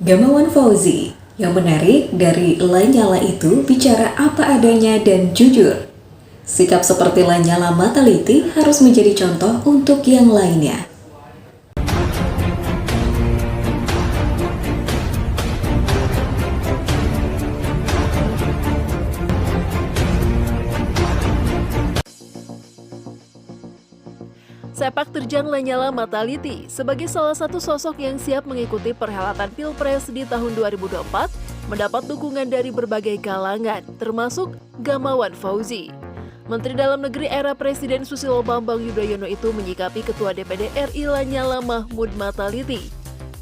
Gamawan Fauzi, yang menarik dari Lanyala itu bicara apa adanya dan jujur. Sikap seperti Lanyala Mataliti harus menjadi contoh untuk yang lainnya. Sepak terjang Lanyala Mataliti sebagai salah satu sosok yang siap mengikuti perhelatan Pilpres di tahun 2024 mendapat dukungan dari berbagai kalangan, termasuk Gamawan Fauzi. Menteri Dalam Negeri era Presiden Susilo Bambang Yudhoyono itu menyikapi Ketua DPD RI Lanyala Mahmud Mataliti.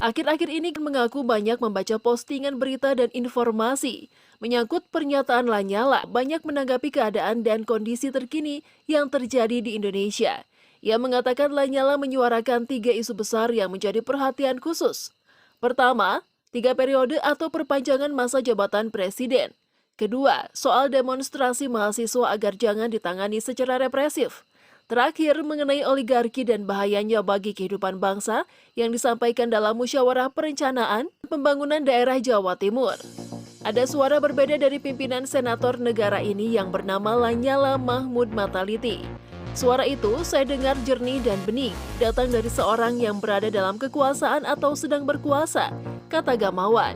Akhir-akhir ini mengaku banyak membaca postingan berita dan informasi menyangkut pernyataan Lanyala, banyak menanggapi keadaan dan kondisi terkini yang terjadi di Indonesia. Ia mengatakan Lanyala menyuarakan 3 isu besar yang menjadi perhatian khusus. Pertama, 3 periode atau perpanjangan masa jabatan presiden. Kedua, soal demonstrasi mahasiswa agar jangan ditangani secara represif. Terakhir, mengenai oligarki dan bahayanya bagi kehidupan bangsa yang disampaikan dalam musyawarah perencanaan pembangunan daerah Jawa Timur. Ada suara berbeda dari pimpinan senator negara ini yang bernama Lanyala Mahmud Mataliti. Suara itu saya dengar jernih dan bening, datang dari seorang yang berada dalam kekuasaan atau sedang berkuasa, kata Gamawan.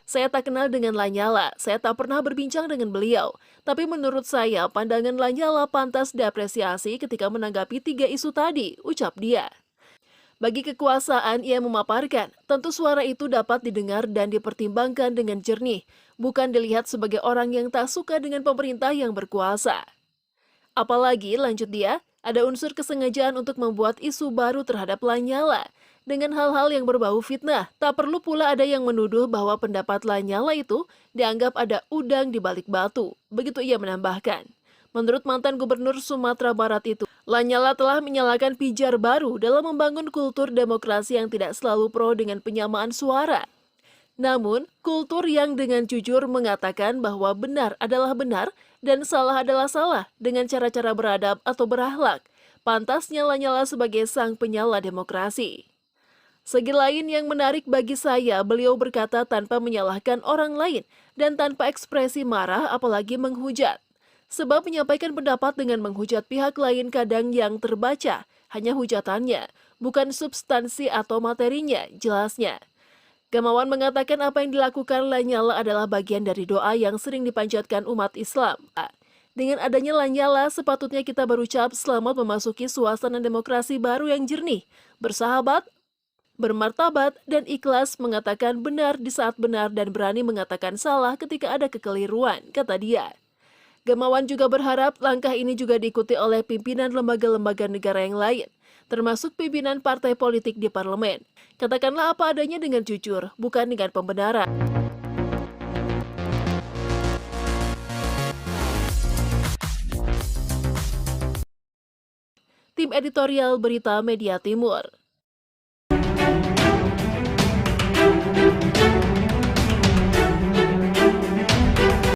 Saya tak kenal dengan Lanyala, saya tak pernah berbincang dengan beliau. Tapi menurut saya, pandangan Lanyala pantas diapresiasi ketika menanggapi 3 isu tadi, ucap dia. Bagi kekuasaan, ia memaparkan, tentu suara itu dapat didengar dan dipertimbangkan dengan jernih, bukan dilihat sebagai orang yang tak suka dengan pemerintah yang berkuasa. Apalagi, lanjut dia, ada unsur kesengajaan untuk membuat isu baru terhadap Lanyala. Dengan hal-hal yang berbau fitnah, tak perlu pula ada yang menuduh bahwa pendapat Lanyala itu dianggap ada udang di balik batu. Begitu ia menambahkan. Menurut mantan gubernur Sumatera Barat itu, Lanyala telah menyalakan pijar baru dalam membangun kultur demokrasi yang tidak selalu pro dengan penyamaan suara. Namun, kultur yang dengan jujur mengatakan bahwa benar adalah benar dan salah adalah salah dengan cara-cara beradab atau berakhlak. Pantasnya Lanyala sebagai sang penyala demokrasi. Segi lain yang menarik bagi saya, beliau berkata tanpa menyalahkan orang lain dan tanpa ekspresi marah apalagi menghujat. Sebab menyampaikan pendapat dengan menghujat pihak lain kadang yang terbaca hanya hujatannya, bukan substansi atau materinya, jelasnya. Gamawan mengatakan apa yang dilakukan Lanyala adalah bagian dari doa yang sering dipanjatkan umat Islam. Dengan adanya Lanyala, sepatutnya kita berucap selamat memasuki suasana demokrasi baru yang jernih, bersahabat, bermartabat, dan ikhlas mengatakan benar di saat benar dan berani mengatakan salah ketika ada kekeliruan, kata dia. Gamawan juga berharap langkah ini juga diikuti oleh pimpinan lembaga-lembaga negara yang lain, termasuk pimpinan partai politik di parlemen. Katakanlah apa adanya dengan jujur, bukan dengan pembenaran. Tim editorial Berita Media Timur.